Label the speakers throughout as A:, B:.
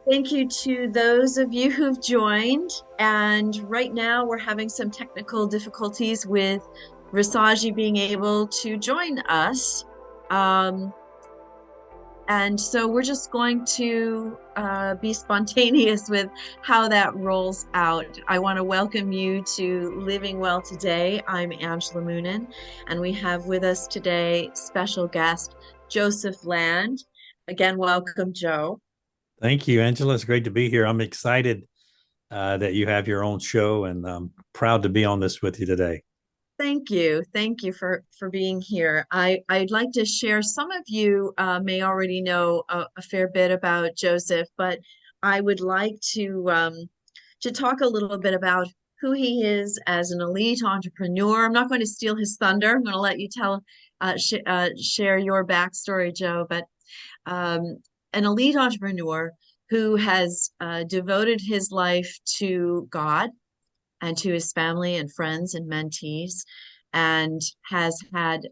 A: Thank you to those of you who've joined. And right now, we're having some technical difficulties with Rasaji being able to join us. Um, and so we're just going to be spontaneous with how that rolls out. I want to welcome you to Living Well Today. I'm Angela Moonen, and we have with us today special guest Joseph Land. Again, welcome, Joe.
B: Thank you, Angela. It's great to be here. I'm excited that you have your own show, and I'm proud to be on this with you today.
A: Thank you. Thank you for being here. I'd like to share, some of you may already know a fair bit about Joseph, but I would like to talk a little bit about who he is as an elite entrepreneur. I'm not going to steal his thunder. I'm going to let you share your backstory, Joe, but um, an elite entrepreneur who has devoted his life to God and to his family and friends and mentees, and has had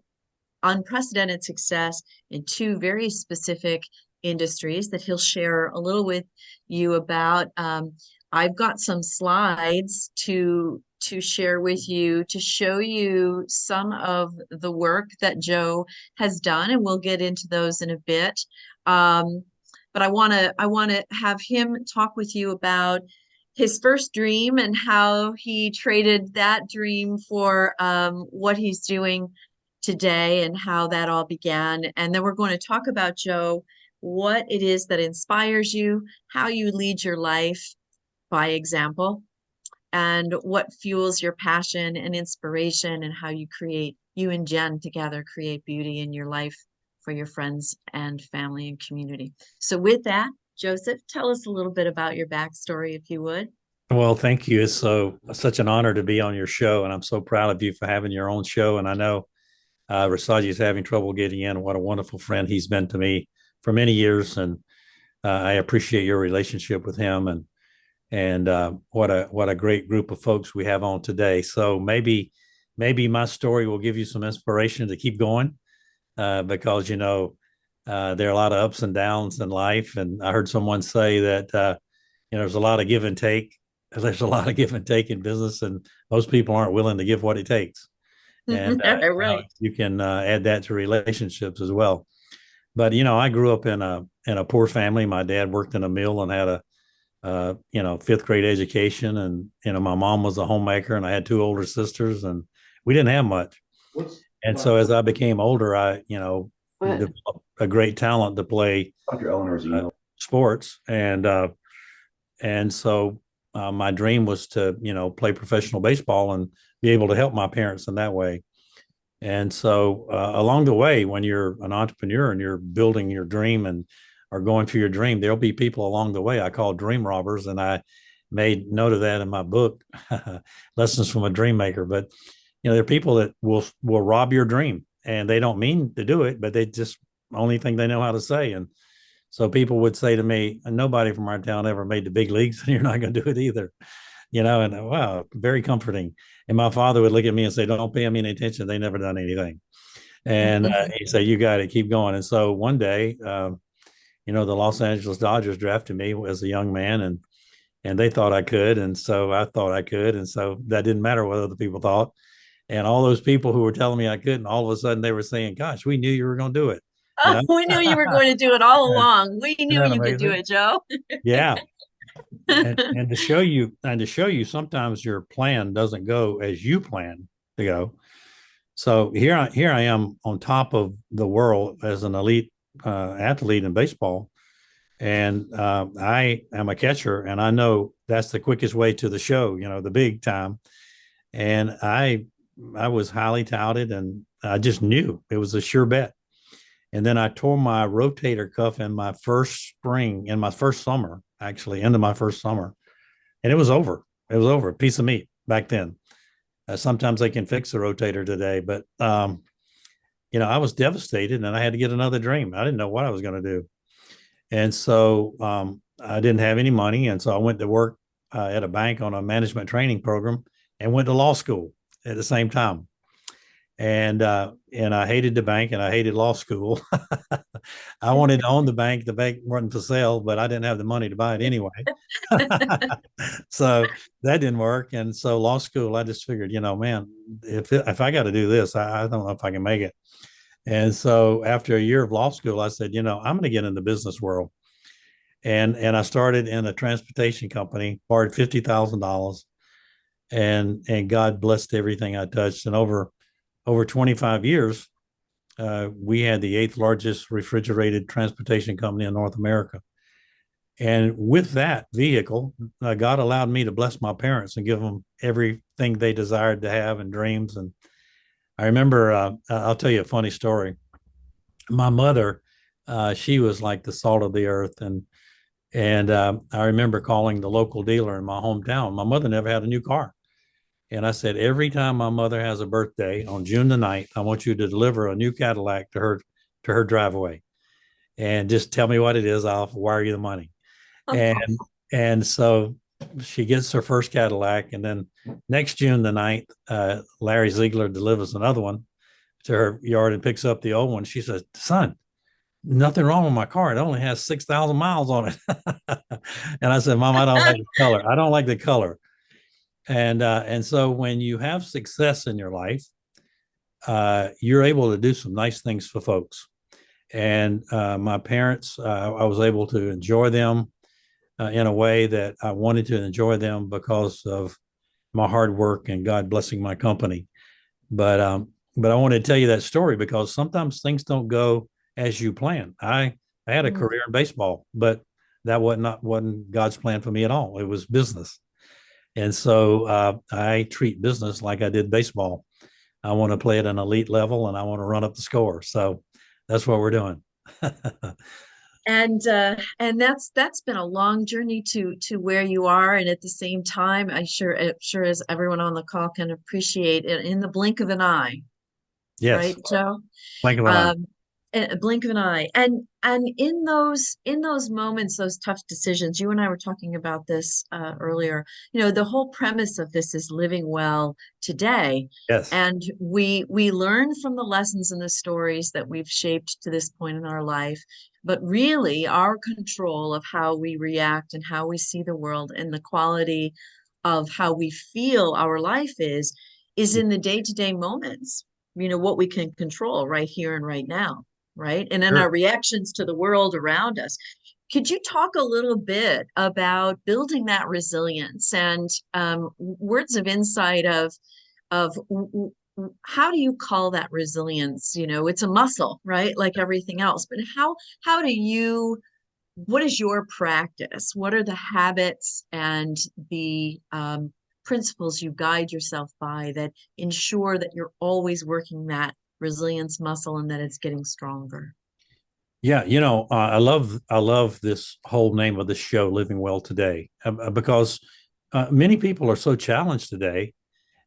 A: unprecedented success in two very specific industries that he'll share a little with you about. I've got some slides to share with you to show you some of the work that Joe has done, and we'll get into those in a bit. Um, but I want to have him talk with you about his first dream and how he traded that dream for what he's doing today and how that all began. And then we're going to talk about, Joe, what it is that inspires you, how you lead your life by example, and what fuels your passion and inspiration, and how you and Jen together create beauty in your life for your friends and family and community. So, with that, Joseph, tell us a little bit about your backstory, if you would.
B: Well, thank you. It's such an honor to be on your show, and I'm so proud of you for having your own show. And I know Rasaji is having trouble getting in. What a wonderful friend he's been to me for many years, and I appreciate your relationship with him. And what a great group of folks we have on today. So maybe my story will give you some inspiration to keep going because there are a lot of ups and downs in life. And I heard someone say that there's a lot of give and take. There's a lot of give and take in business, and most people aren't willing to give what it takes. And
A: Right.
B: you can add that to relationships as well. But I grew up in a poor family. My dad worked in a mill and had a fifth grade education, and my mom was a homemaker, and I had two older sisters, and we didn't have much. And so as I became older, I developed a great talent to play sports, and so my dream was to play professional baseball and be able to help my parents in that way. And so along the way, when you're an entrepreneur and you're building your dream and are going for your dream, there'll be people along the way I call dream robbers. And I made note of that in my book, Lessons from a Dream Maker. But, there are people that will rob your dream, and they don't mean to do it, but they just only think they know how to say. And so people would say to me, nobody from our town ever made the big leagues, and you're not going to do it either. And wow, very comforting. And my father would look at me and say, don't pay them any attention. They never done anything. And he said, you got to keep going. And so one day, the Los Angeles Dodgers drafted me as a young man, and they thought I could. And so I thought I could. And so that didn't matter what other people thought. And all those people who were telling me I couldn't, all of a sudden they were saying, gosh, we knew you were going to do it. You
A: Oh,
B: know,
A: we knew you were going to do it all along. We
B: isn't
A: knew
B: that
A: you could do
B: amazing?
A: it, Joe.
B: Yeah. And to show you sometimes your plan doesn't go as you plan to go. So here I am on top of the world as an elite athlete in baseball, and I am a catcher, and I know that's the quickest way to the show, the big time. And I was highly touted, and I just knew it was a sure bet. And then I tore my rotator cuff in my first summer, actually, into my first summer, and it was over. It was over, a piece of meat back then. Sometimes they can fix the rotator today, but I was devastated, and I had to get another dream. I didn't know what I was going to do, and so I didn't have any money, and so I went to work at a bank on a management training program, and went to law school at the same time. And I hated the bank, and I hated law school. I wanted to own the bank. The bank wasn't for sale, but I didn't have the money to buy it anyway. So that didn't work. And so law school, I just figured, man, if I got to do this, I don't know if I can make it. And so after a year of law school, I said, I'm going to get in the business world. And I started in a transportation company, borrowed $50,000, and God blessed everything I touched. And over 25 years, we had the eighth largest refrigerated transportation company in North America. And with that vehicle, God allowed me to bless my parents and give them everything they desired to have and dreams. And I remember, I'll tell you a funny story. My mother, she was like the salt of the earth, and I remember calling the local dealer in my hometown. My mother never had a new car. And I said, every time my mother has a birthday on June the 9th, I want you to deliver a new Cadillac to her driveway. And just tell me what it is. I'll wire you the money. And and so she gets her first Cadillac. And then next June the 9th, Larry Ziegler delivers another one to her yard and picks up the old one. She says, son, nothing wrong with my car. It only has 6,000 miles on it. And I said, Mom, I don't like the color. I don't like the color. And so when you have success in your life, you're able to do some nice things for folks. And my parents, I was able to enjoy them in a way that I wanted to enjoy them because of my hard work and God blessing my company. But I want to tell you that story because sometimes things don't go as you plan. I had a career in baseball, but that wasn't God's plan for me at all. It was business. And so I treat business like I did baseball. I want to play at an elite level and I want to run up the score. So that's what we're doing.
A: And that's been a long journey to where you are. And at the same time, I'm sure as everyone on the call can appreciate it, in the blink of an eye,
B: Yes.
A: right, Joe?
B: Blink of an eye.
A: Um, a blink of an eye. And in those moments, those tough decisions, you and I were talking about this earlier. The whole premise of this is living well today.
B: Yes.
A: And we learn from the lessons and the stories that we've shaped to this point in our life. But really, our control of how we react and how we see the world and the quality of how we feel our life is in the day-to-day moments. What we can control right here and right now, right? And in
B: Sure.
A: our reactions to the world around us. Could you talk a little bit about building that resilience and words of insight of how do you call that resilience? It's a muscle, right? Like everything else. But how do you what is your practice? What are the habits and the principles you guide yourself by that ensure that you're always working that resilience muscle and that it's getting stronger?
B: Yeah, I love this whole name of the show, Living Well Today, because many people are so challenged today.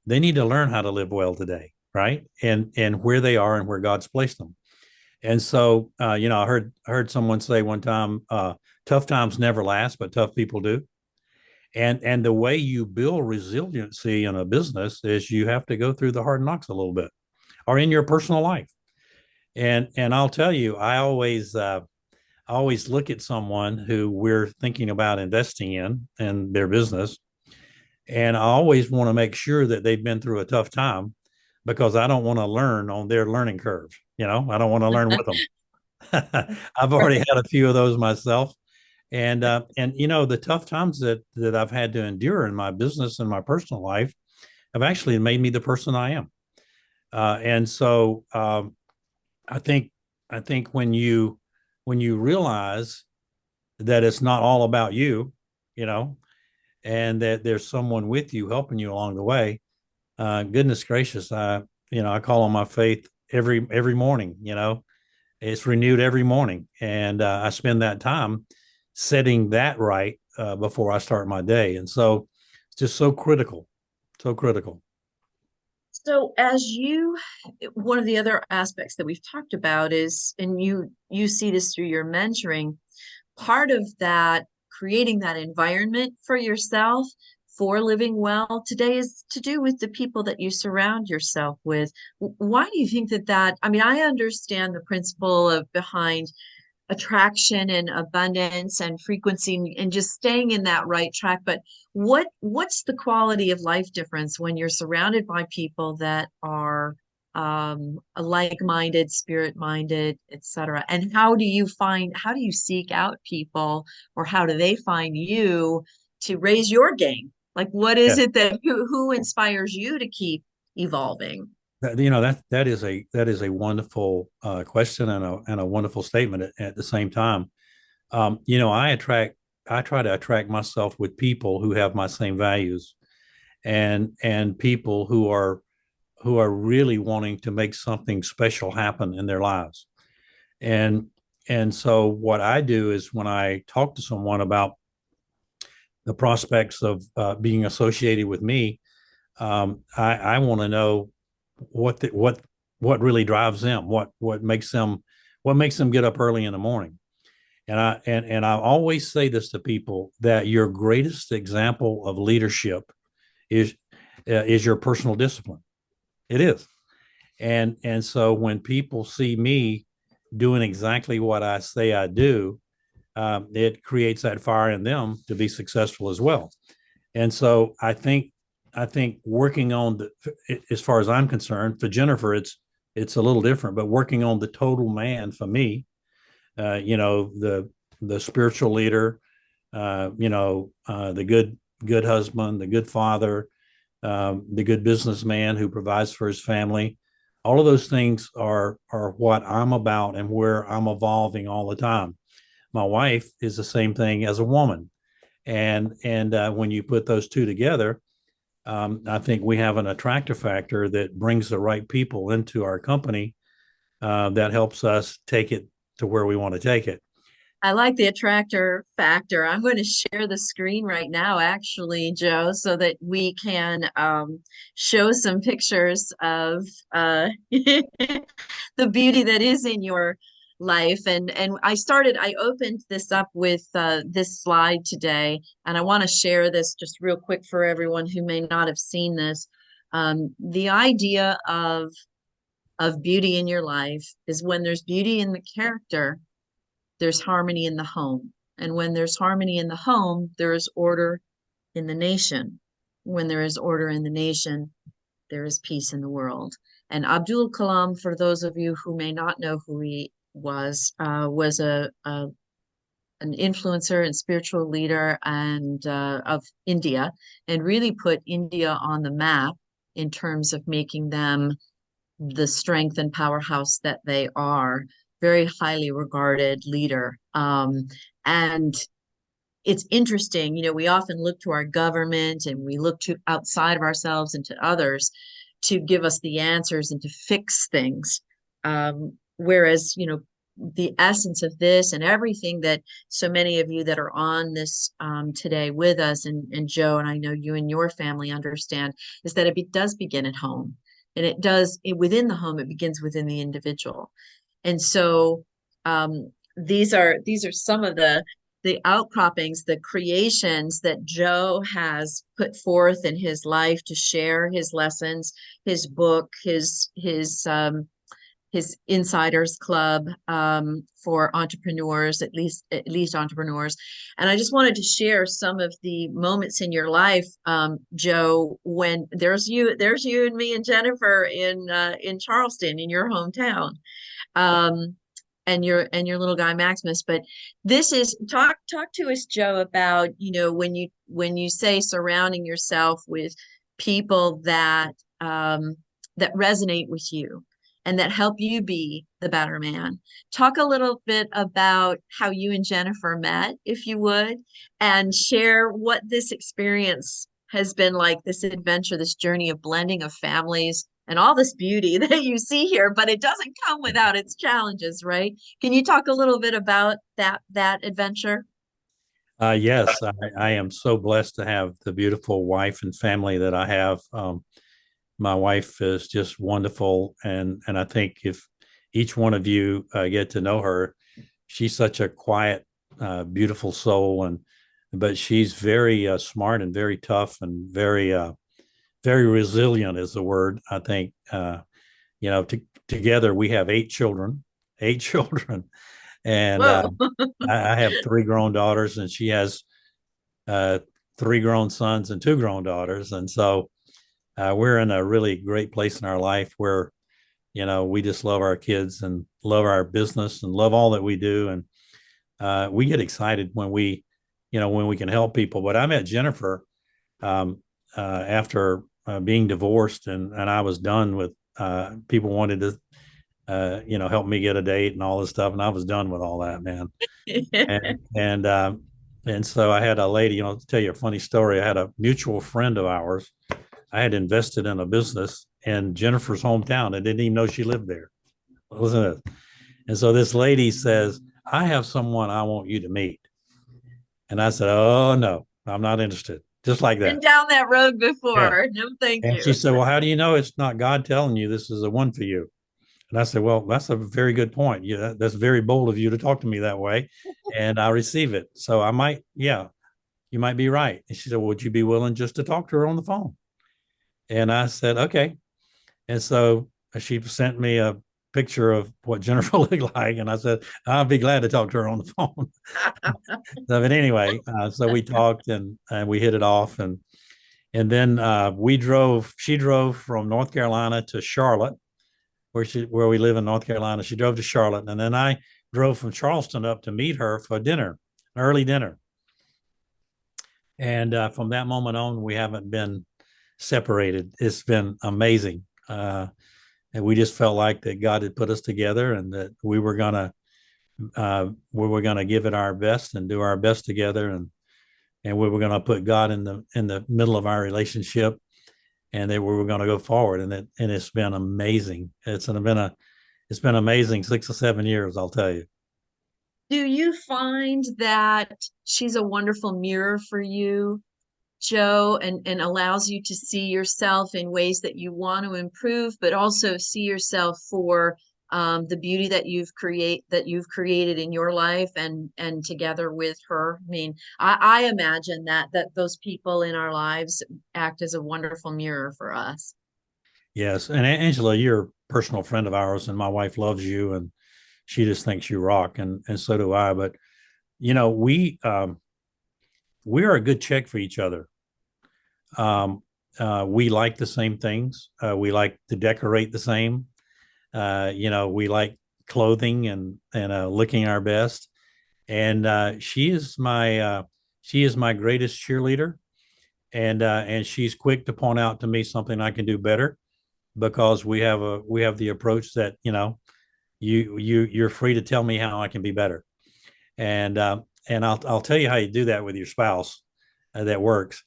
B: They need to learn how to live well today, right? And where they are and where God's placed them. And so, I heard someone say one time, tough times never last, but tough people do. And the way you build resiliency in a business is you have to go through the hard knocks a little bit, or in your personal life. And I'll tell you, I always look at someone who we're thinking about investing in their business, and I always want to make sure that they've been through a tough time because I don't want to learn on their learning curve. I don't want to learn with them. I've already had a few of those myself. And the tough times that I've had to endure in my business and my personal life have actually made me the person I am. And so I think I think when you realize that it's not all about you, you know, and that there's someone with you helping you along the way. Goodness gracious, I call on my faith every morning. It's renewed every morning, and I spend that time setting that right before I start my day, and so it's just so critical, so critical.
A: So one of the other aspects that we've talked about is, and you see this through your mentoring, part of that, creating that environment for yourself for living well today is to do with the people that you surround yourself with. Why do you think that I mean, I understand the principle of behind attraction and abundance and frequency and just staying in that right track. But what's the quality of life difference when you're surrounded by people that are like-minded, spirit-minded, etc.? And how do you seek out people, or how do they find you to raise your game? Like, what is
B: Yeah.
A: it that who inspires you to keep evolving?
B: That is a wonderful question and a wonderful statement at the same time. I try to attract myself with people who have my same values, and people who are really wanting to make something special happen in their lives. And and so what I do is, when I talk to someone about the prospects of being associated with me, I want to know what really drives them, what makes them get up early in the morning. And I always say this to people, that your greatest example of leadership is is your personal discipline. It is. And so when people see me doing exactly what I say I do, it creates that fire in them to be successful as well. And so I think working on as far as I'm concerned, for Jennifer, it's a little different, but working on the total man for me, the spiritual leader, the good husband, the good father, the good businessman who provides for his family. All of those things are what I'm about and where I'm evolving all the time. My wife is the same thing as a woman, and when you put those two together, I think we have an attractor factor that brings the right people into our company, that helps us take it to where we want to take it.
A: I like the attractor factor. I'm going to share the screen right now, actually, Joe, so that we can show some pictures of the beauty that is in your life. And I opened this up with this slide today, and I want to share this just real quick for everyone who may not have seen this. The idea of beauty in your life is when there's beauty in the character, there's harmony in the home. And when there's harmony in the home, there is order in the nation. When there is order in the nation, there is peace in the world. And Abdul Kalam, for those of you who may not know who he was an influencer and spiritual leader and of India, and really put India on the map in terms of making them the strength and powerhouse that they are. Very highly regarded leader. And it's interesting, we often look to our government and we look to outside of ourselves and to others to give us the answers and to fix things. Whereas, the essence of this and everything that so many of you that are on this today with us, and Joe, and I know you and your family understand, is that it does begin at home. And within the home, it begins within the individual. And so these are some of the outcroppings, the creations that Joe has put forth in his life to share his lessons, his book, his Insiders Club for entrepreneurs, at least entrepreneurs. And I just wanted to share some of the moments in your life, Joe, when there's you and me and Jennifer in Charleston, in your hometown. Um, and your little guy Maximus. But this is talk to us, Joe, about when you say surrounding yourself with people that resonate with you and that help you be the better man. Talk a little bit about how you and Jennifer met, if you would, and share what this experience has been like, this adventure, this journey of blending of families and all this beauty that you see here, but it doesn't come without its challenges, right? Can you talk a little bit about that adventure?
B: Yes, I am so blessed to have the beautiful wife and family that I have. My wife is just wonderful, and I think if each one of you get to know her, she's such a quiet, beautiful soul, but she's very smart and very tough and very resilient is the word. I think together we have eight children, And
A: Whoa.
B: I have three grown daughters, and she has uh, three grown sons and two grown daughters. And so we're in a really great place in our life where, we just love our kids and love our business and love all that we do. And we get excited when we can help people. But I met Jennifer after being divorced, and I was done with people wanted to, help me get a date and all this stuff. And I was done with all that, man. And, and, um, and so I had a lady, to tell you a funny story. I had a mutual friend of ours. I had invested in a business in Jennifer's hometown. I didn't even know she lived there. Listen to this. And so this lady says, I have someone I want you to meet. And I said, oh, no, I'm not interested. Just like
A: Been
B: that.
A: down that road
B: Yeah.
A: before. No, thank
B: And she
A: you.
B: said, well, how do you know it's not God telling you this is the one for you? And I said, well, that's a very good point. Yeah, that's very bold of you to talk to me that way. And I receive it. So I might, yeah, you might be right. And she said, well, would you be willing just to talk to her on the phone? And I said, okay. And so she sent me a picture of what Jennifer looked like. And I said, I'll be glad to talk to her on the phone. So, but anyway, so we talked and we hit it off. And then she drove from North Carolina to Charlotte, where we live in North Carolina. She drove to Charlotte. And then I drove from Charleston up to meet her for dinner, early dinner. And from that moment on, we haven't been separated. It's been amazing. And we just felt like that God had put us together and that we were gonna give it our best and do our best together, and we were gonna put God in the middle of our relationship, and that we were gonna go forward. And it's been amazing. It's been amazing 6 or 7 years, I'll tell you.
A: Do you find that she's a wonderful mirror for you, Joe, and allows you to see yourself in ways that you want to improve, but also see yourself for the beauty that you've created in your life and together with her? I mean, I imagine that those people in our lives act as a wonderful mirror for us.
B: Yes, and Angela, you're a personal friend of ours, and my wife loves you, and she just thinks you rock, and so do I. But you know, we are a good check for each other. We like the same things. We like to decorate the same. We like clothing and looking our best. And she is my greatest cheerleader, and she's quick to point out to me something I can do better, because we have the approach that you're free to tell me how I can be better. And I'll tell you how you do that with your spouse. That works.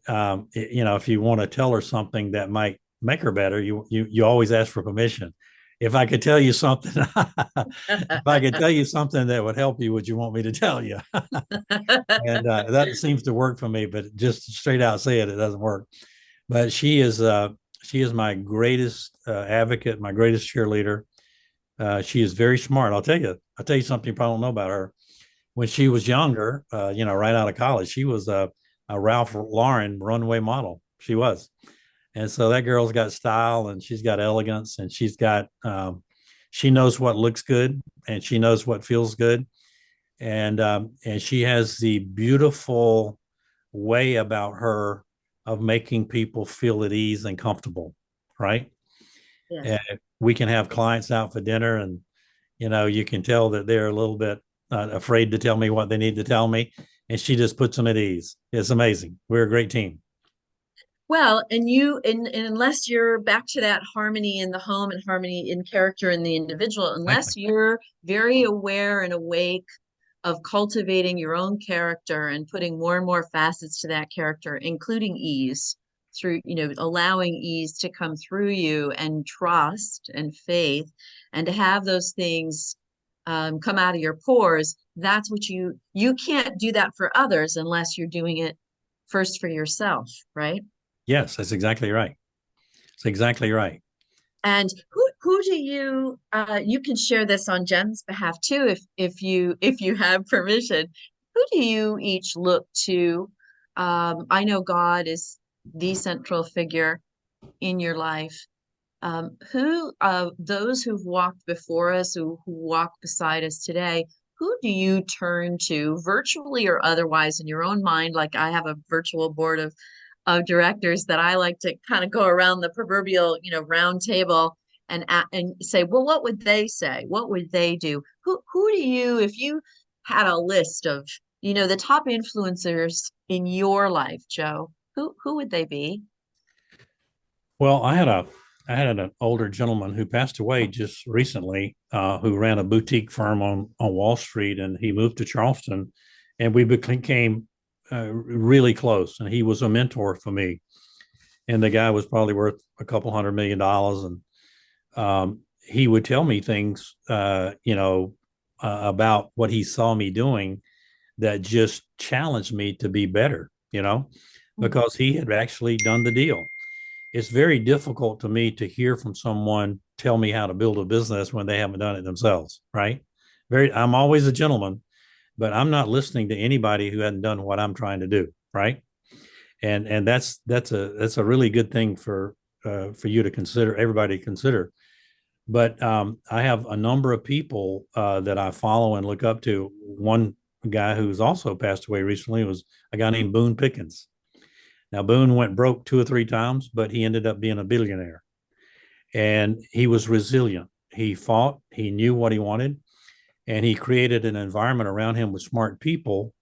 B: If you want to tell her something that might make her better, you always ask for permission. If I could tell you something, if I could tell you something that would help you, would you want me to tell you? And that seems to work for me, but just straight out say it doesn't work. But she is my greatest advocate, my greatest cheerleader. She is very smart. I'll tell you something you probably don't know about her. When she was younger, right out of college, she was a Ralph Lauren runway model. She was. And so that girl's got style, and she's got elegance, and she knows what looks good, and she knows what feels good. And she has the beautiful way about her of making people feel at ease and comfortable, right? And
A: Yes.
B: we can have clients out for dinner, and you can tell that they're a little bit afraid to tell me what they need to tell me, and she just puts them at ease. It's amazing. We're a great team.
A: Well, and unless you're back to that harmony in the home and harmony in character in the individual,
B: Exactly.
A: unless you're very aware and awake of cultivating your own character and putting more and more facets to that character, including ease through, allowing ease to come through you and trust and faith, and to have those things come out of your pores. That's what you can't do that for others unless you're doing it first for yourself, right?
B: Yes, that's exactly right. That's exactly right.
A: And who do you can share this on Jen's behalf too, if you have permission. Who do you each look to? I know God is the central figure in your life. Who, those who've walked before us, who walk beside us today, who do you turn to virtually or otherwise in your own mind? Like I have a virtual board of directors that I like to kind of go around the proverbial, round table and say, well, what would they say? What would they do? Who do you, if you had a list of, the top influencers in your life, Joe, who would they be?
B: Well, I had an older gentleman who passed away just recently, who ran a boutique firm on Wall Street, and he moved to Charleston, and we became really close. And he was a mentor for me. And the guy was probably worth a couple $100 million, and he would tell me things, about what he saw me doing that just challenged me to be better, because he had actually done the deal. It's very difficult to me to hear from someone tell me how to build a business when they haven't done it themselves, right? I'm always a gentleman, but I'm not listening to anybody who hasn't done what I'm trying to do, right? And that's a really good thing for you to consider, everybody to consider. But I have a number of people that I follow and look up to. One guy who's also passed away recently was a guy named Boone Pickens. Now, Boone went broke 2 or 3 times, but he ended up being a billionaire. And he was resilient. He fought, he knew what he wanted, and he created an environment around him with smart people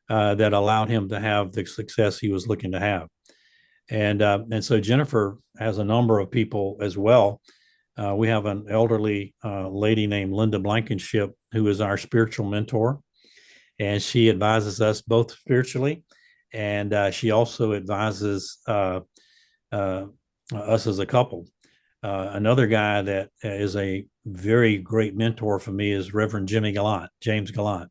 B: that allowed him to have the success he was looking to have. And so Jennifer has a number of people as well. We have an elderly lady named Linda Blankenship, who is our spiritual mentor, and she advises us both spiritually, and she also advises us as a couple. Another guy that is a very great mentor for me is Reverend James Gallant,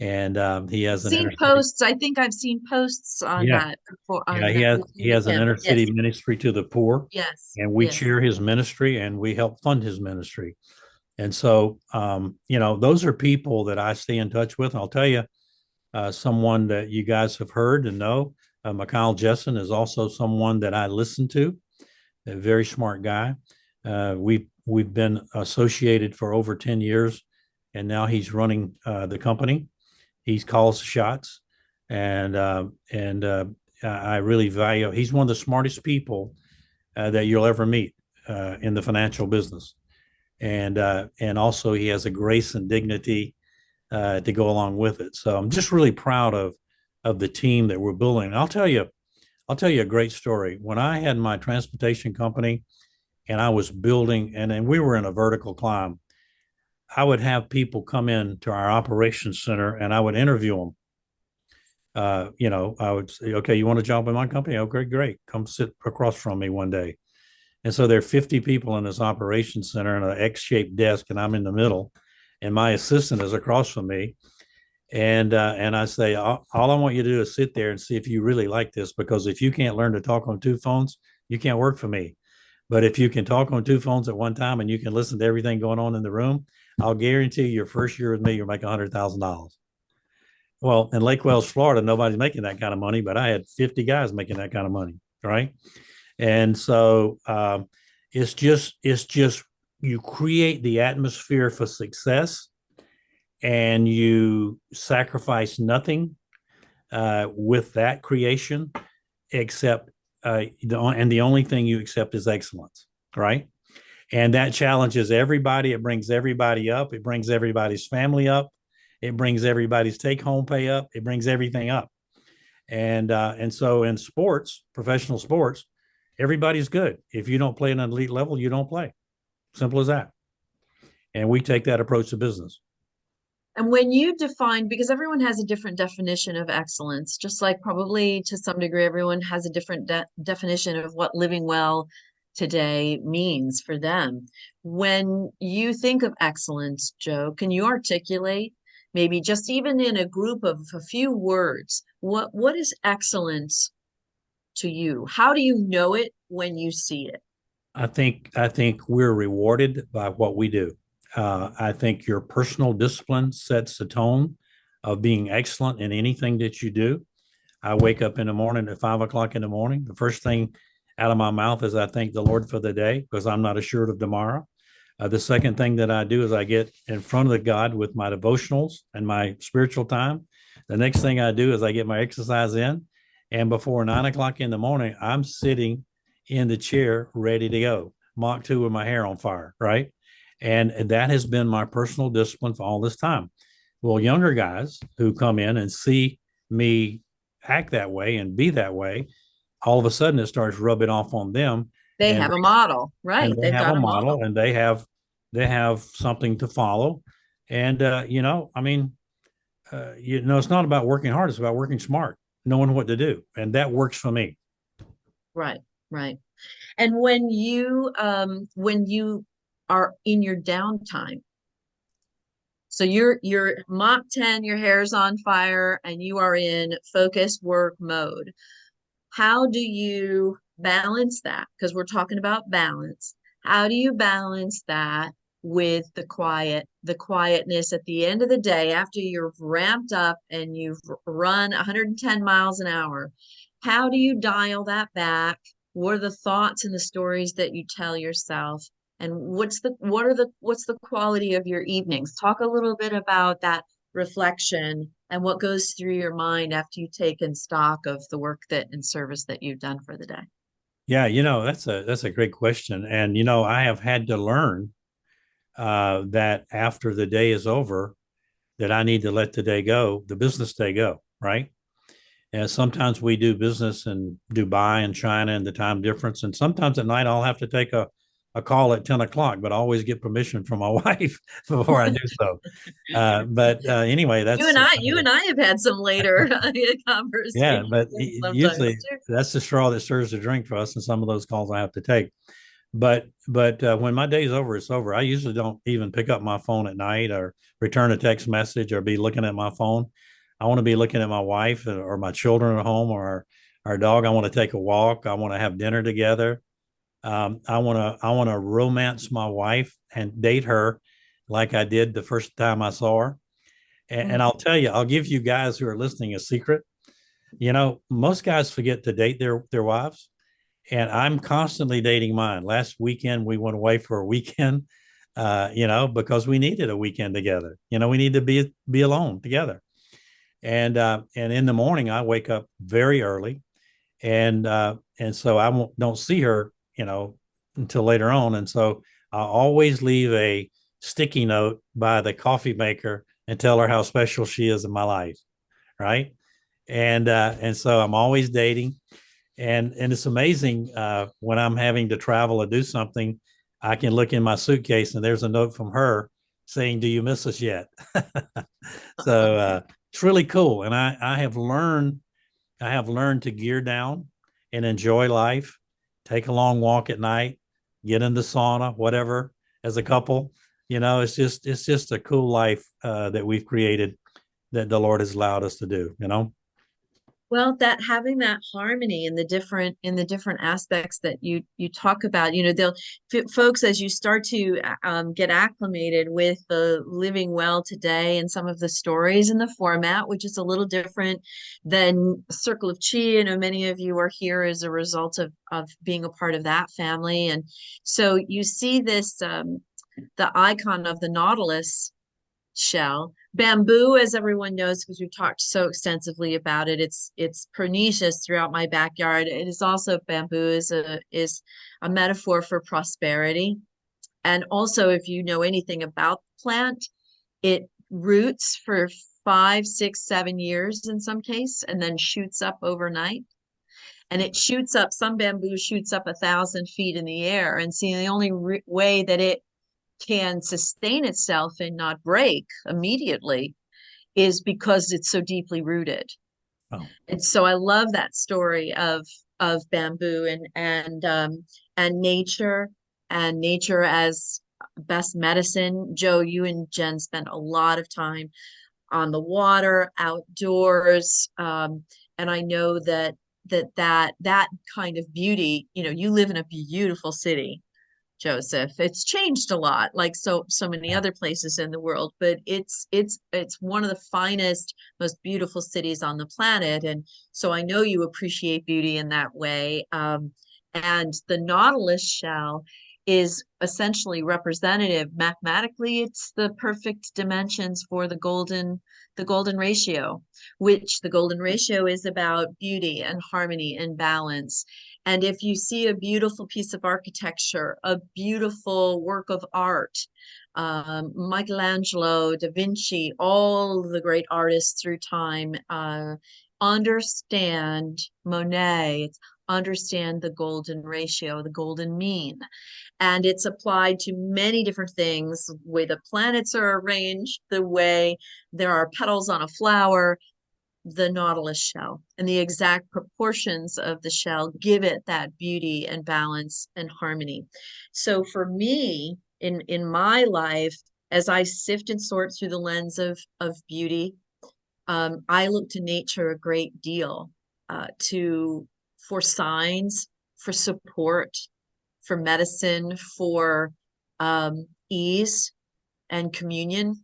B: and he has an
A: Seen
B: inner city.
A: posts. I think I've seen posts on
B: Yeah,
A: that before
B: yeah,
A: on
B: he
A: with
B: has an
A: him.
B: inner
A: Yes,
B: city ministry to the poor,
A: yes,
B: and we
A: yes.
B: cheer his ministry and we help fund his ministry. And so, those are people that I stay in touch with. I'll tell you, someone that you guys have heard and know, Mikhail Jessen is also someone that I listen to, a very smart guy. We've been associated for over 10 years, and now he's running the company. He calls the shots, and I really value. He's one of the smartest people that you'll ever meet in the financial business, and also he has a grace and dignity to go along with it. So I'm just really proud of the team that we're building. And I'll tell you a great story. When I had my transportation company and I was building, and we were in a vertical climb, I would have people come in to our operations center and I would interview them. I would say, okay, you want a job in my company? Okay, great. Come sit across from me one day. And so there are 50 people in this operations center in an X-shaped desk, and I'm in the middle, and my assistant is across from me. And I say, all I want you to do is sit there and see if you really like this, because if you can't learn to talk on 2 phones, you can't work for me. But if you can talk on 2 phones at one time and you can listen to everything going on in the room, I'll guarantee your first year with me, you'll make $100,000. Well, in Lake Wales, Florida, nobody's making that kind of money, but I had 50 guys making that kind of money, right? And so it's just you create the atmosphere for success, and you sacrifice nothing with that creation, except the only thing you accept is excellence, right? And that challenges everybody. It brings everybody up. It brings everybody's family up. It brings everybody's take home pay up. It brings everything up. And so in sports, professional sports, everybody's good. If you don't play at an elite level, you don't play. Simple as that. And we take that approach to business.
A: And when you define, because everyone has a different definition of excellence, just like probably to some degree, everyone has a different definition of what living well today means for them. When you think of excellence, Joe, can you articulate maybe just even in a group of a few words, what is excellence to you? How do you know it when you see it?
B: I think we're rewarded by what we do. I think your personal discipline sets the tone of being excellent in anything that you do. I wake up in the morning at 5 o'clock in the morning. The first thing out of my mouth is I thank the Lord for the day because I'm not assured of tomorrow. The second thing that I do is I get in front of the God with my devotionals and my spiritual time. The next thing I do is I get my exercise in. And before 9 o'clock in the morning, I'm sitting in the chair ready to go, Mach 2 with my hair on fire, right? And that has been my personal discipline for all this time. Well, younger guys who come in and see me act that way and be that way, all of a sudden it starts rubbing off on them,
A: They
B: and
A: have a model,
B: and
A: right?
B: they
A: They've
B: have a
A: got a model.
B: model, and they have something to follow. And I mean, it's not about working hard; it's about working smart, knowing what to do, and that works for me.
A: Right, right. And when you are in your downtime, so you're Mach 10, your hair's on fire, and you are in focused work mode. How do you balance that? Because we're talking about balance. How do you balance that with the quietness at the end of the day after you've ramped up and you've run 110 miles an hour? How do you dial that back? What are the thoughts and the stories that you tell yourself? And what's the quality of your evenings? Talk a little bit about that reflection and what goes through your mind after you've taken stock of the work that and service that you've done for the day.
B: Yeah, that's a great question, and I have had to learn that after the day is over, that I need to let the day go, the business day go, right? And sometimes we do business in Dubai and China and the time difference. And sometimes at night I'll have to take a call at 10 o'clock, but I always get permission from my wife before I do so. But anyway, that's
A: You and I have had some later
B: yeah,
A: conversations
B: but
A: sometimes
B: usually
A: too.
B: that's the straw that stirs the drink for us. And some of those calls I have to take. But when my day's over, it's over. I usually don't even pick up my phone at night or return a text message or be looking at my phone. I want to be looking at my wife or my children at home or our dog. I want to take a walk. I want to have dinner together. I want to romance my wife and date her like I did the first time I saw her. And I'll tell you, I'll give you guys who are listening a secret. Most guys forget to date their wives, and I'm constantly dating mine. Last weekend we went away for a weekend, because we needed a weekend together. We need to be alone together. And in the morning I wake up very early, and so I don't see her, until later on. And so I always leave a sticky note by the coffee maker and tell her how special she is in my life, right? And so I'm always dating, and it's amazing when I'm having to travel or do something, I can look in my suitcase and there's a note from her saying, "Do you miss us yet?" So it's really cool, and I have learned to gear down and enjoy life, take a long walk at night, get in the sauna, whatever, as a couple. It's just a cool life that we've created that the Lord has allowed us to do.
A: Well, that having that harmony in the different aspects that you talk about, they'll folks as you start to get acclimated with the living well today and some of the stories in the format, which is a little different than Circle of Chi. Many of you are here as a result of being a part of that family, and so you see this the icon of the Nautilus shell. Bamboo, as everyone knows, because we've talked so extensively about it, it's pernicious throughout my backyard. It is also bamboo is a metaphor for prosperity. And also, if you know anything about the plant, it roots for 5, 6, 7 years in some case, and then shoots up overnight. And it shoots up, some bamboo shoots up 1,000 feet in the air. And see, the only way that it can sustain itself and not break immediately is because it's so deeply rooted.
B: Oh,
A: And so I love that story of bamboo and nature as best medicine. Joe, you and Jen spent a lot of time on the water, outdoors, and I know that kind of beauty. You live in a beautiful city, Joseph. It's changed a lot, like so many
B: yeah.
A: other places in the world, but it's one of the finest, most beautiful cities on the planet. And so I know you appreciate beauty in that way. And the nautilus shell is essentially representative. Mathematically, it's the perfect dimensions for the golden ratio, which the golden ratio is about beauty and harmony and balance. And if you see a beautiful piece of architecture, a beautiful work of art, Michelangelo, Da Vinci, all the great artists through time, understand Monet, understand the golden ratio, the golden mean. And it's applied to many different things, the way the planets are arranged, the way there are petals on a flower, the nautilus shell, and the exact proportions of the shell give it that beauty and balance and harmony. So for me, in my life, as I sift and sort through the lens of beauty, I look to nature a great deal, to for signs, for support, for medicine, for ease and communion.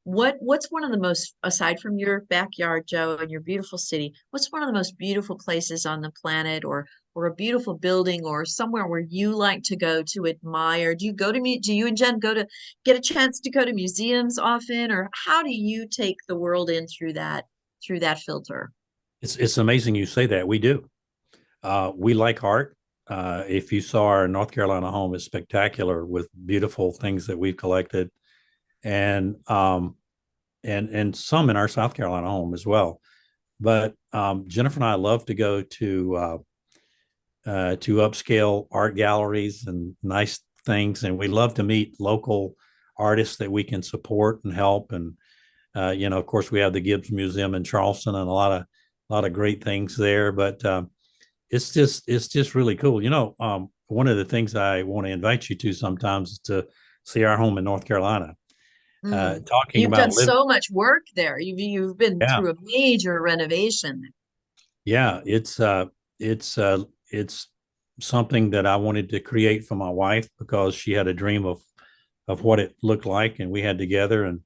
A: What's one of the most, aside from your backyard, Joe, and your beautiful city, what's one of the most beautiful places on the planet, or a beautiful building, or somewhere where you like to go to admire? Do you go to me? Do you and Jen go to get a chance to go to museums often, or how do you take the world in through that filter?
B: It's amazing you say that. We do. We like art. If you saw our North Carolina home, it's spectacular with beautiful things that we've collected, and and some in our South Carolina home as well. But Jennifer and I love to go to upscale art galleries and nice things, and we love to meet local artists that we can support and help. And of course, we have the Gibbs Museum in Charleston and a lot of great things there. But it's just really cool. One of the things I want to invite you to sometimes is to see our home in North Carolina.
A: Mm.
B: Talking
A: You've done
B: about live,
A: so much work there. You've been
B: yeah,
A: through a major renovation.
B: yeah, it's something that I wanted to create for my wife because she had a dream of what it looked like, and we had together. And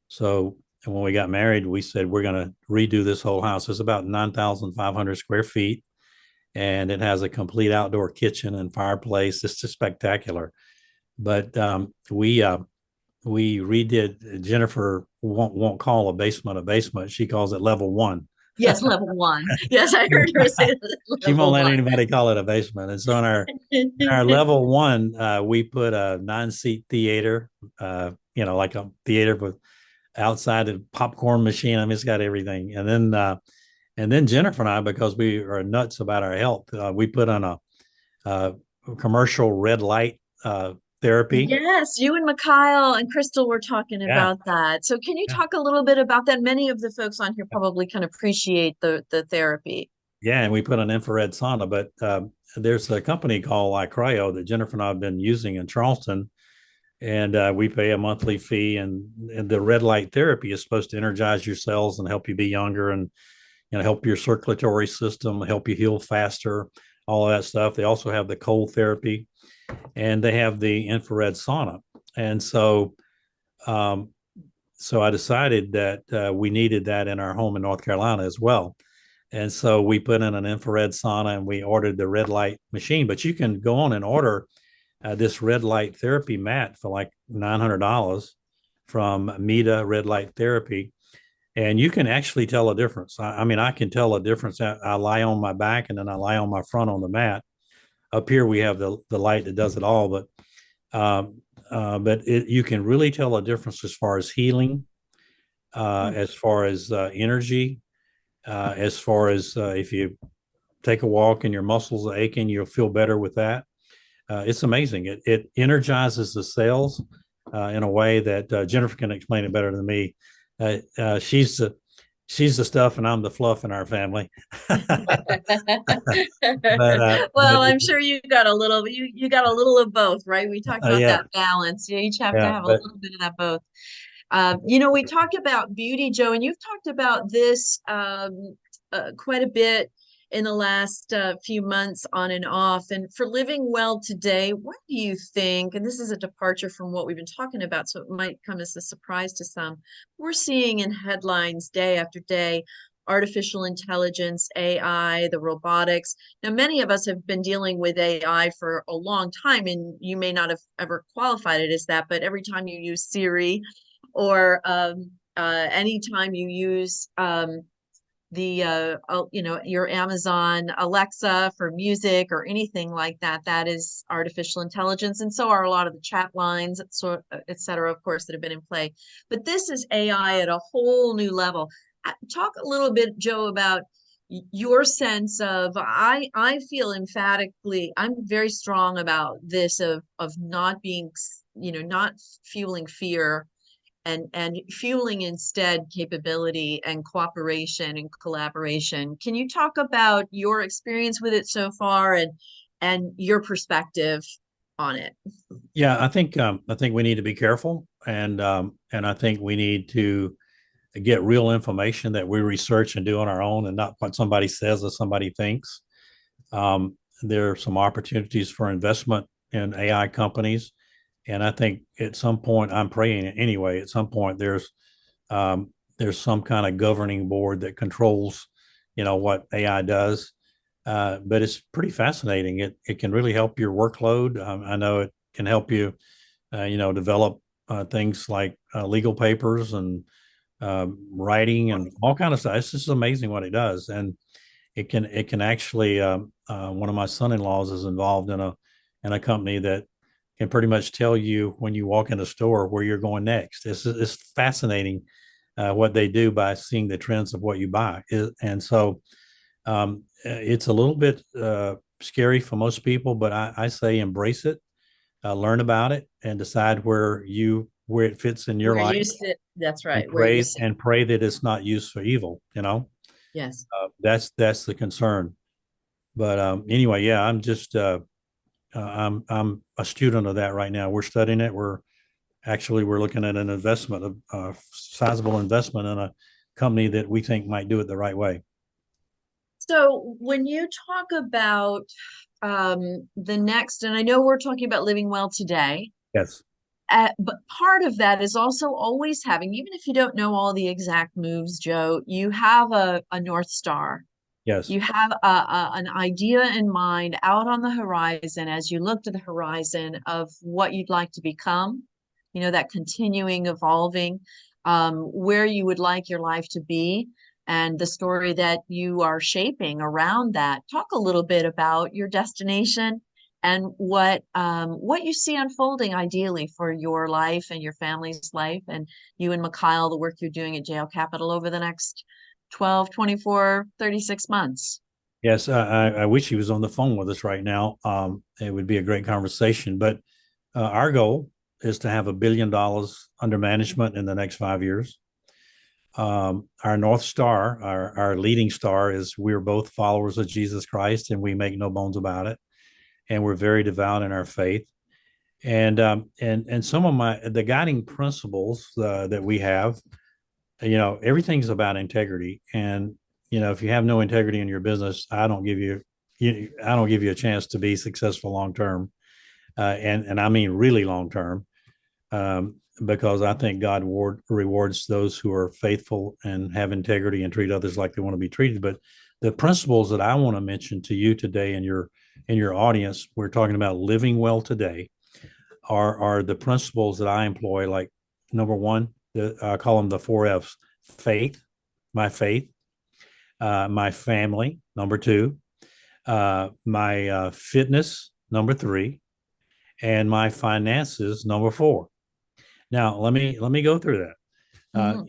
B: so when we got married, we said we're going to redo this whole house. It's about 9,500 square feet, and it has a complete outdoor kitchen and fireplace. It's just spectacular. But we redid. Jennifer won't call a basement a basement. She calls it level one.
A: Yes, level one. Yes, I heard her say
B: She won't
A: level
B: let
A: one.
B: anybody call it a basement. And so in our level one, we put a 9-seat theater, like a theater with outside a popcorn machine. I mean, it's got everything. And then Jennifer and I, because we are nuts about our health, we put on a commercial red light therapy.
A: Yes, you and Mikhail and Crystal were talking
B: Yeah,
A: about that. So can you
B: yeah,
A: talk a little bit about that? Many of the folks on here probably can appreciate the therapy.
B: yeah. And we put an infrared sauna. But there's a company called iCryo that Jennifer and I have been using in Charleston, and we pay a monthly fee. And the red light therapy is supposed to energize your cells and help you be younger, and help your circulatory system, help you heal faster, all of that stuff. They also have the cold therapy, and they have the infrared sauna. And um, so I decided that we needed that in our home in North Carolina as well. And so we put in an infrared sauna, and we ordered the red light machine. But you can go on and order this red light therapy mat for like $900 from Meta Red Light Therapy. And you can actually tell a difference. I mean, I can tell a difference. I lie on my back, and then I lie on my front on the mat. Up here, we have the light that does it all. But you can really tell a difference as far as healing, as far as energy, as far as if you take a walk and your muscles are aching, you'll feel better with that. It's amazing. It energizes the cells in a way that Jennifer can explain it better than me. She's the stuff, and I'm the fluff in our family. but
A: Well, I'm sure you got a little of both, right? We talked about
B: yeah,
A: that balance. You each have to
B: yeah,
A: have a
B: but
A: little bit of that both. We talked about beauty, Joe, and you've talked about this quite a bit in the last few months on and off. And for living well today, what do you think? And this is a departure from what we've been talking about, so it might come as a surprise to some. We're seeing in headlines day after day artificial intelligence, AI, the robotics. Now, many of us have been dealing with AI for a long time, and you may not have ever qualified it as that, but every time you use Siri or anytime you use your Amazon Alexa for music or anything like that, that is artificial intelligence. And so are a lot of the chat lines, et cetera, of course, that have been in play. But this is AI at a whole new level. Talk a little bit, Joe, about your sense of, I feel emphatically, I'm very strong about this of not being, not fueling fear and fueling instead capability and cooperation and collaboration. Can you talk about your experience with it so far and your perspective on it?
B: Yeah, I think we need to be careful, and I think we need to get real information that we research and do on our own, and not what somebody says or somebody thinks. There are some opportunities for investment in AI companies, and I think at some point, I'm praying anyway. At some point, there's some kind of governing board that controls, what AI does. But it's pretty fascinating. It can really help your workload. I know it can help you, develop things like legal papers and writing and all kind of stuff. It's just amazing what it does, and it can actually. One of my son-in-laws is involved in a company that can pretty much tell you when you walk in a store where you're going next. It's fascinating what they do by seeing the trends of what you buy, and so it's a little bit scary for most people. But I say embrace it, learn about it, and decide where it fits in your
A: Where
B: life,
A: you sit, that's
B: and
A: right, where you
B: pray
A: sit.
B: and pray that it's not used for evil.
A: Yes.
B: That's the concern. But anyway, yeah, I'm a student of that right now. We're studying it. We're looking at an investment, a sizable investment in a company that we think might do it the right way.
A: So when you talk about the next, and I know we're talking about living well today,
B: Yes.
A: but part of that is also always having, even if you don't know all the exact moves, Joe, you have a North Star.
B: Yes.
A: You have an idea in mind out on the horizon as you look to the horizon of what you'd like to become, that continuing evolving, where you would like your life to be, and the story that you are shaping around that. Talk a little bit about your destination and what you see unfolding ideally for your life and your family's life, and you and Mikhail, the work you're doing at JL Capital over the next 12, 24, 36 months.
B: Yes. I wish he was on the phone with us right now. It would be a great conversation. But our goal is to have $1 billion under management in the next 5 years. Our North Star, our leading star, is we're both followers of Jesus Christ, and we make no bones about it. And we're very devout in our faith. And some of the guiding principles that we have, everything's about integrity. And if you have no integrity in your business, I don't give you a chance to be successful long term, and I mean really long term, because I think God rewards those who are faithful and have integrity and treat others like they want to be treated. But the principles that I want to mention to you today and your audience, we're talking about living well today, are the principles that I employ. Like number one, I call them the 4 F's: faith, my faith, my family, number two, my fitness, number three, and my finances, number four. Now, let me go through that.
A: Mm-hmm.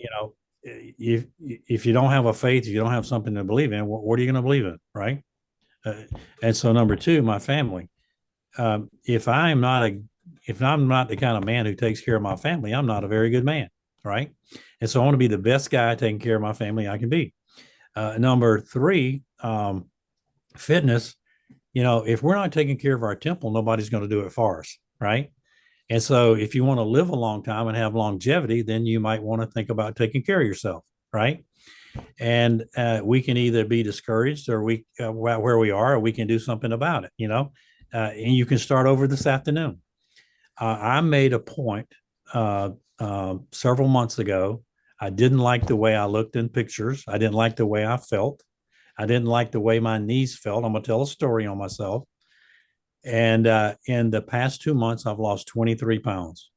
B: If you don't have a faith, if you don't have something to believe in, what are you going to believe in, right? And so, number two, my family. If I'm not the kind of man who takes care of my family, I'm not a very good man, right? And so, I want to be the best guy taking care of my family I can be. Number three, fitness. If we're not taking care of our temple, nobody's going to do it for us, right? And so, if you want to live a long time and have longevity, then you might want to think about taking care of yourself, right? And we can either be discouraged or where we are, or we can do something about it, and you can start over this afternoon. I made a point several months ago. I didn't like the way I looked in pictures. I didn't like the way I felt. I didn't like the way my knees felt. I'm going to tell a story on myself. And in the past 2 months, I've lost 23 pounds.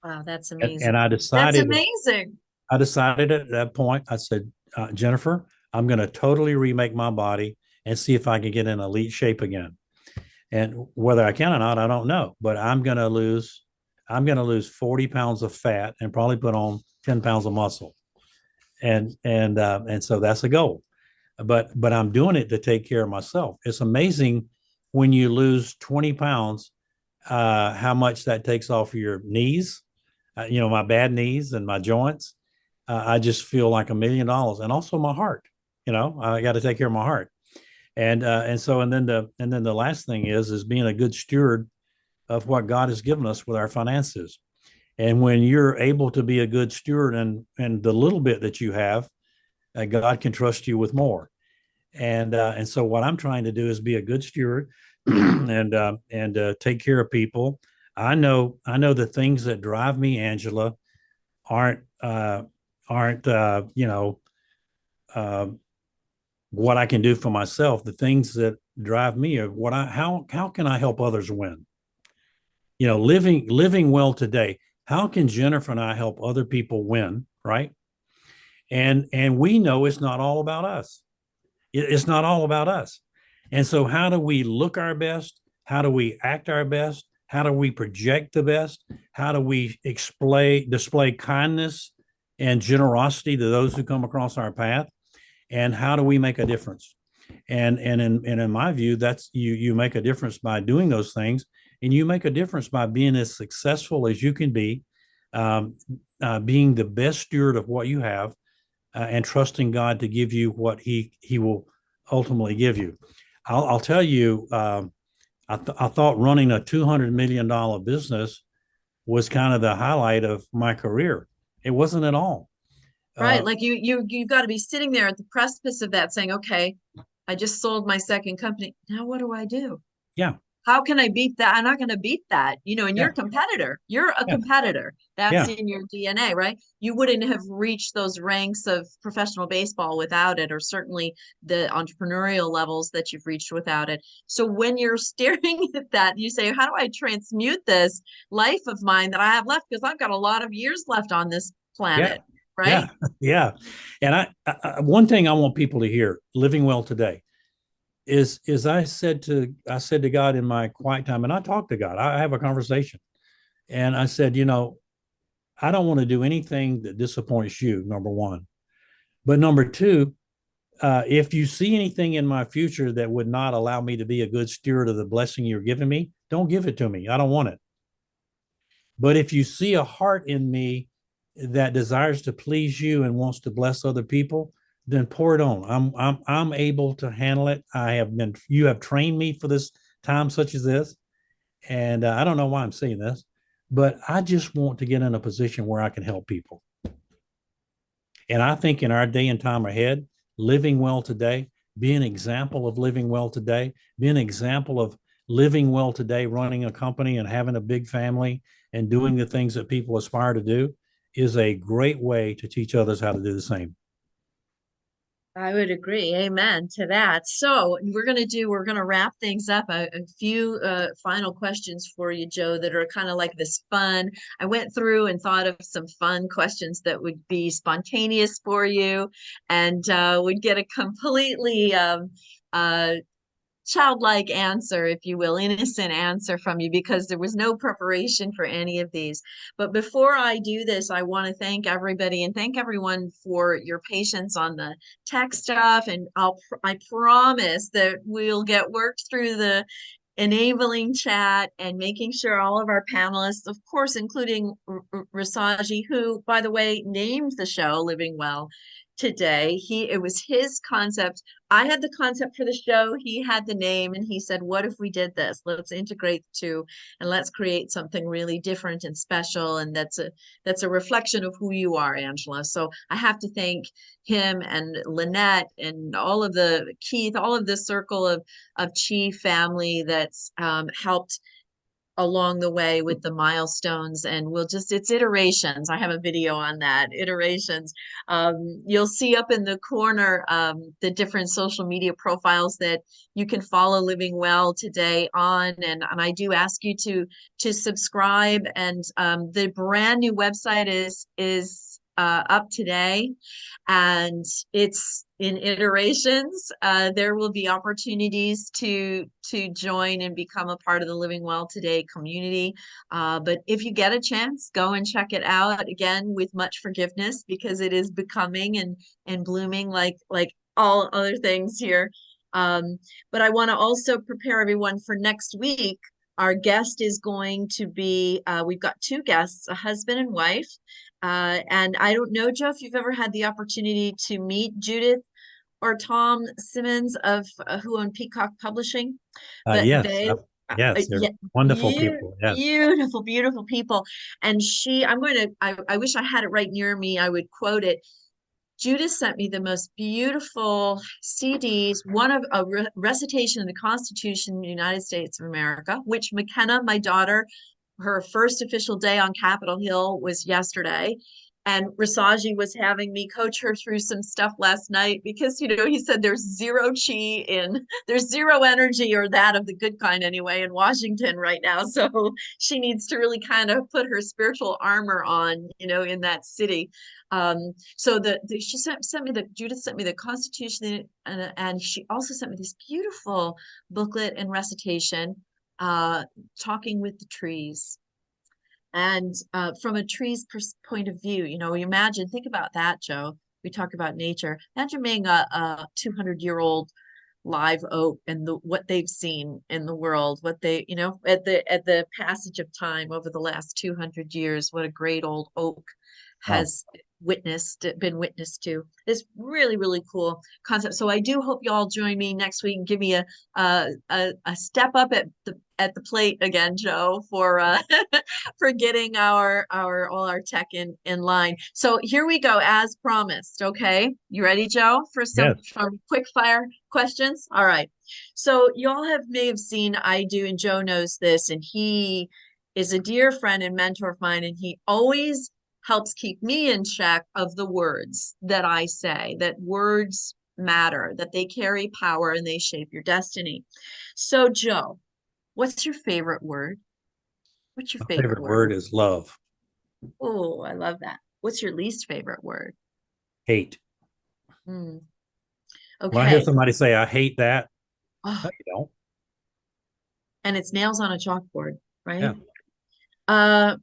A: Wow, that's
B: And
A: amazing. That's amazing.
B: I decided at that point, I said, Jennifer, I'm going to totally remake my body and see if I can get in elite shape again. And whether I can or not, I don't know. But I'm going to lose 40 pounds of fat and probably put on 10 pounds of muscle. And so that's a goal. But I'm doing it to take care of myself. It's amazing when you lose 20 pounds, how much that takes off of your knees, my bad knees and my joints. I just feel like $1 million, and also my heart. I got to take care of my heart. And then the last thing is being a good steward of what God has given us with our finances. And when you're able to be a good steward and the little bit that you have, God can trust you with more. And so what I'm trying to do is be a good steward and take care of people. I know the things that drive me, Angela, aren't aren't uh, what I can do for myself. The things that drive me are how can I help others win? Living well today. How can Jennifer and I help other people win? Right. And we know it's not all about us. It's not all about us. And so how do we look our best? How do we act our best? How do we project the best? How do we display kindness and generosity to those who come across our path? And how do we make a difference? And in my view, that's you make a difference by doing those things, and you make a difference by being as successful as you can be, um, being the best steward of what you have, and trusting God to give you what He will ultimately give you. I'll tell you, I thought running a $200 million business was kind of the highlight of my career. It wasn't at all.
A: Right.
B: Uh,
A: Like you've got to be sitting there at the precipice of that saying, okay, I just sold my second company. Now what do I do?
B: yeah,
A: How can I beat that? I'm not going to beat that, and you're
B: yeah,
A: a competitor. You're a
B: yeah,
A: competitor. That's
B: yeah,
A: in your DNA, right? You wouldn't have reached those ranks of professional baseball without it, or certainly the entrepreneurial levels that you've reached without it. So when you're staring at that, you say, how do I transmute this life of mine that I have left? Because I've got a lot of years left on this
B: yeah,
A: planet,
B: yeah,
A: right?
B: yeah. And one thing I want people to hear, living well today, is I said to God in my quiet time, and I talk to God. I have a conversation, and I said, I don't want to do anything that disappoints you, number one. But number two, if you see anything in my future that would not allow me to be a good steward of the blessing you're giving me, don't give it to me. I don't want it. But if you see a heart in me that desires to please you and wants to bless other people, then pour it on. I'm able to handle it. You have trained me for this time such as this, and I don't know why I'm saying this, but I just want to get in a position where I can help people. And I think in our day and time ahead, living well today, be an example of living well today, be an example of living well today, running a company and having a big family and doing the things that people aspire to do is a great way to teach others how to do the same.
A: I would agree. Amen to that. So we're going to wrap things up. A few final questions for you, Joe, that are kind of like this fun. I went through and thought of some fun questions that would be spontaneous for you and would get a completely childlike answer, if you will, innocent answer from you because there was no preparation for any of these. But before I do this, I want to thank everybody and thank everyone for your patience on the tech stuff. And I promise that we'll get worked through the enabling chat and making sure all of our panelists, of course, including Rasaji, who, by the way, named the show Living Well today. It was his concept. I had the concept for the show. He had the name, and he said, "What if we did this? Let's integrate the two, and let's create something really different and special." And that's a reflection of who you are, Angela. So I have to thank him and Lynette and all of the Keith, all of the circle of Chi family that's helped along the way with the milestones, and it's iterations. I have a video on that, iterations. You'll see up in the corner the different social media profiles that you can follow Living Well Today on, and I do ask you to subscribe. And the brand new website is up today, and it's in iterations. There will be opportunities to join and become a part of the Living Well Today community. But if you get a chance, go and check it out, again with much forgiveness, because it is becoming and blooming like all other things here. But I want to also prepare everyone for next week. Our guest is going to be, we've got two guests, a husband and wife. And I don't know, Joe, if you've ever had the opportunity to meet Judith or Tom Simmons of who own Peacock Publishing, but
B: Yes,
A: they,
B: yes, they're
A: yeah,
B: wonderful people. Yes.
A: beautiful, beautiful people. And I wish I had it right near me. I would quote it. Judith sent me the most beautiful CDs, one of a recitation of the Constitution of the United States of America, which McKenna, my daughter, her first official day on Capitol Hill was yesterday. And Rasaji was having me coach her through some stuff last night because, he said there's there's zero energy, or that of the good kind anyway, in Washington right now. So she needs to really kind of put her spiritual armor on, in that city. So Judith sent me the Constitution, and she also sent me this beautiful booklet and recitation, Talking with the Trees. And from a tree's point of view, think about that, Joe. We talk about nature. Imagine being a 200-year-old live oak, and what they've seen in the world, what they, at the passage of time over the last 200 years, what a great old oak
B: Wow.
A: has been witnessed to. It's really, really cool concept. So I do hope you all join me next week and give me a step up at the plate again, Joe, for for getting all our tech in line. So here we go, as promised. Okay, you ready, Joe, for some
B: Yes.
A: quick fire questions? All right. So y'all may have seen, I do, and Joe knows this, and he is a dear friend and mentor of mine, and he always helps keep me in check of the words that I say, that words matter, that they carry power and they shape your destiny. So, Joe, what's your favorite word? What's your
B: My
A: favorite
B: favorite
A: word?
B: word is love.
A: Oh, I love that. What's your least favorite word?
B: Hate.
A: Hmm.
B: When I hear
A: Okay.
B: somebody say, I hate that,
A: Oh,
B: no, you don't.
A: and it's nails on a chalkboard, right?
B: Yeah.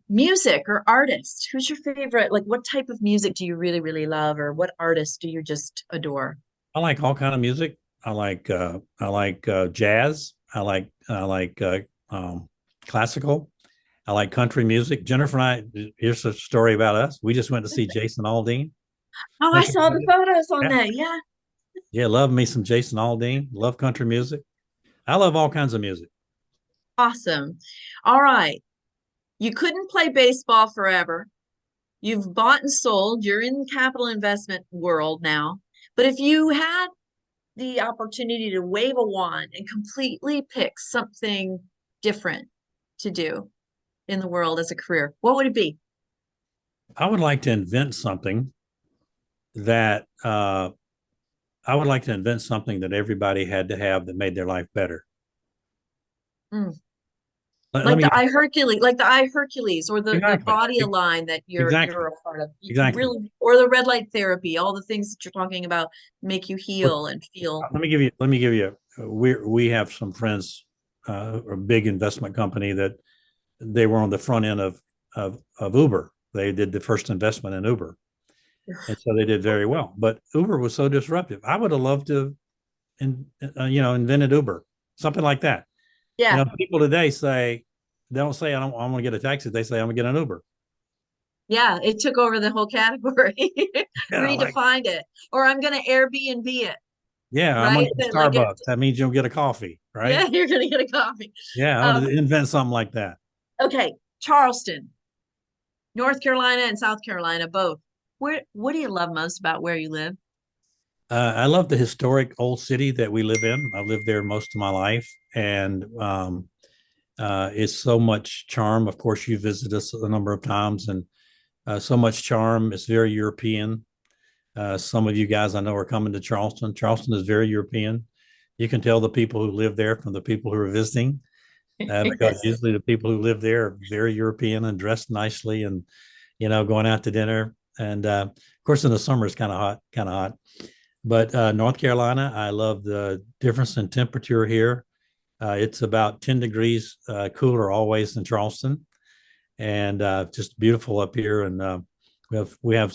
A: Music or artist. Who's your favorite? Like, what type of music do you really, really love, or what artist do you just adore?
B: I like all kind of music. I like jazz. I like classical. I like country music. Jennifer and I, here's a story about us. We just went to see Jason Aldean.
A: Oh, I
B: Think
A: saw
B: about
A: the
B: it.
A: photos on
B: Yeah.
A: that. Yeah.
B: Yeah, love me some Jason Aldean. Love country music. I love all kinds of music.
A: Awesome. All right. You couldn't play baseball forever. You've bought and sold. You're in the capital investment world now. But if you had the opportunity to wave a wand and completely pick something different to do in the world as a career, what would it be?
B: I would like to invent something that I would like to invent something that everybody had to have that made their life better.
A: Mm.
B: Let
A: Like
B: me
A: the eye Hercules, or the
B: exactly,
A: body align that you're
B: exactly,
A: a part of.
B: exactly.
A: Really, or the red light therapy, all the things that you're talking about make you heal and feel.
B: Let me give you. We have some friends, a big investment company that they were on the front end of Uber. They did the first investment in Uber, and so they did very well. But Uber was so disruptive. I would have loved to, invented Uber, something like that.
A: Yeah,
B: People today say they don't say I want to get a taxi. They say I'm gonna get an Uber.
A: yeah, it took over the whole category,
B: Yeah, like
A: redefined it. Or I'm gonna Airbnb it,
B: yeah, I'm gonna
A: right?
B: get
A: That,
B: a
A: like,
B: Starbucks. That means you'll get a coffee, right?
A: yeah, you're gonna get a coffee.
B: Yeah, I want
A: Um,
B: to invent something like that.
A: okay, Charleston, North Carolina and South Carolina, both. What do you love most about where you live?
B: I love the historic old city that we live in. I've lived there most of my life, and It's so much charm. Of course, you visited us a number of times, and so much charm. It's very European. Some of you guys I know are coming to Charleston. Charleston is very European. You can tell the people who live there from the people who are visiting, because usually the people who live there are very European and dressed nicely, and going out to dinner. And of course, in the summer it's kind of hot. But North Carolina, I love the difference in temperature here. It's about 10 degrees cooler always than Charleston, and just beautiful up here. And we have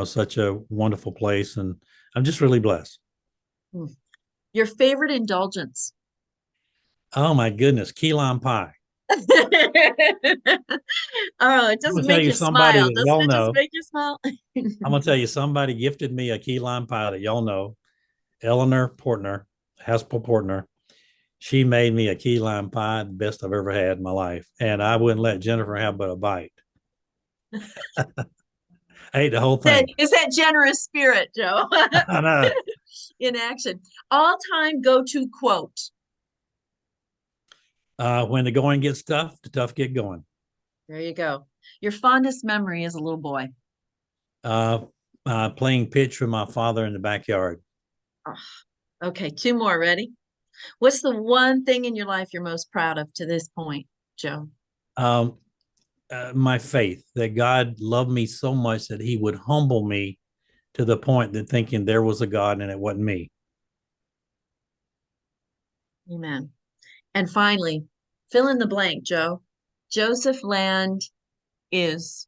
B: such a wonderful place, and I'm just really blessed.
A: Your favorite indulgence?
B: Oh my goodness, key lime pie.
A: Oh, it
B: I'm gonna
A: doesn't
B: tell
A: make
B: you
A: you
B: somebody
A: smile.
B: that
A: Doesn't
B: y'all
A: it just
B: know.
A: make you smile?
B: I'm gonna tell you somebody gifted me a key lime pie that y'all know. Eleanor Portner, Haspel Portner. She made me a key lime pie, the best I've ever had in my life, and I wouldn't let Jennifer have but a bite. I ate the whole thing.
A: Is that generous spirit, Joe?
B: I know.
A: In action. All-time go-to quote.
B: When the going gets tough, the tough get going.
A: There you go. Your fondest memory as a little boy.
B: Uh, Playing pitch with my father in the backyard.
A: Oh, okay, two more. Ready? What's the one thing in your life you're most proud of to this point, Joe?
B: Um, my faith that God loved me so much that He would humble me to the point that thinking there was a God and it wasn't me.
A: Amen. And finally, fill in the blank, Joe. Joseph Land is.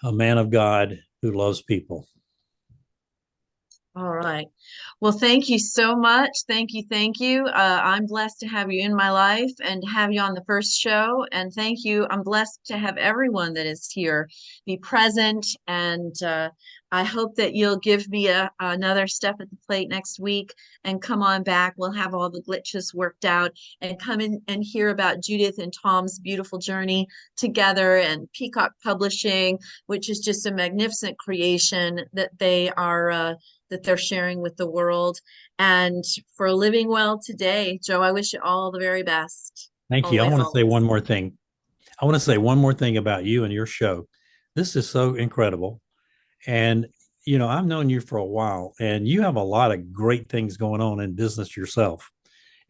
B: A man of God who loves people.
A: All right. Well, thank you so much. Thank you. Thank you. I'm blessed to have you in my life and have you on the first show. And thank you. I'm blessed to have everyone that is here be present. And I hope that you'll give me another step at the plate next week and come on back. We'll have all the glitches worked out and come in and hear about Judith and Tom's beautiful journey together, and Peacock Publishing, which is just a magnificent creation that they're sharing with the world. And for living well today, Joe, I wish you all the very best.
B: Thank you. I
A: Always,
B: want to say
A: always.
B: one more thing. I want to say one more thing about you and your show. This is so incredible. And, I've known you for a while, and you have a lot of great things going on in business yourself.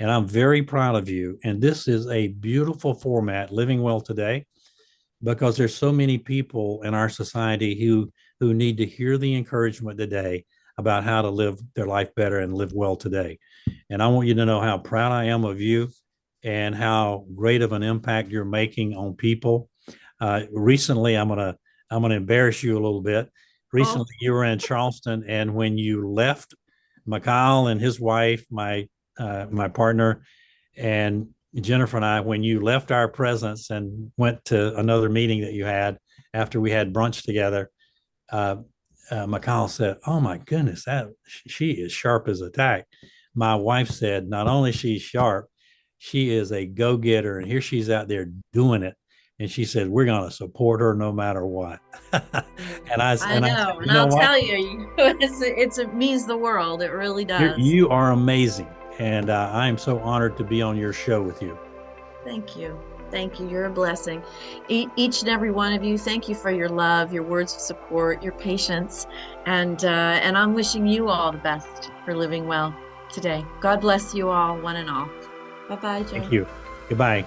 B: And I'm very proud of you. And this is a beautiful format, Living Well Today, because there's so many people in our society who need to hear the encouragement today about how to live their life better and live well today. And I want you to know how proud I am of you and how great of an impact you're making on people. Recently, I'm gonna embarrass you a little bit.
A: Oh,
B: Recently, you were in Charleston, and when you left, Mikhail and his wife, my partner, and Jennifer and I, when you left our presence and went to another meeting that you had after we had brunch together, Mikhail said, "Oh my goodness, that she is sharp as a tack." My wife said, "Not only she's sharp, she is a go-getter, and here she's out there doing it." And she said, "We're going to support her no matter what."
A: I
B: I said,
A: know, and
B: "You know
A: I'll
B: what?
A: tell you, it means the world. It really does.
B: You are amazing, and I am so honored to be on your show with you."
A: Thank you. Thank you. You're a blessing. Each and every one of you, thank you for your love, your words of support, your patience, and I'm wishing you all the best for living well today. God bless you all, one and all. Bye-bye, Joe.
B: Thank you. Goodbye.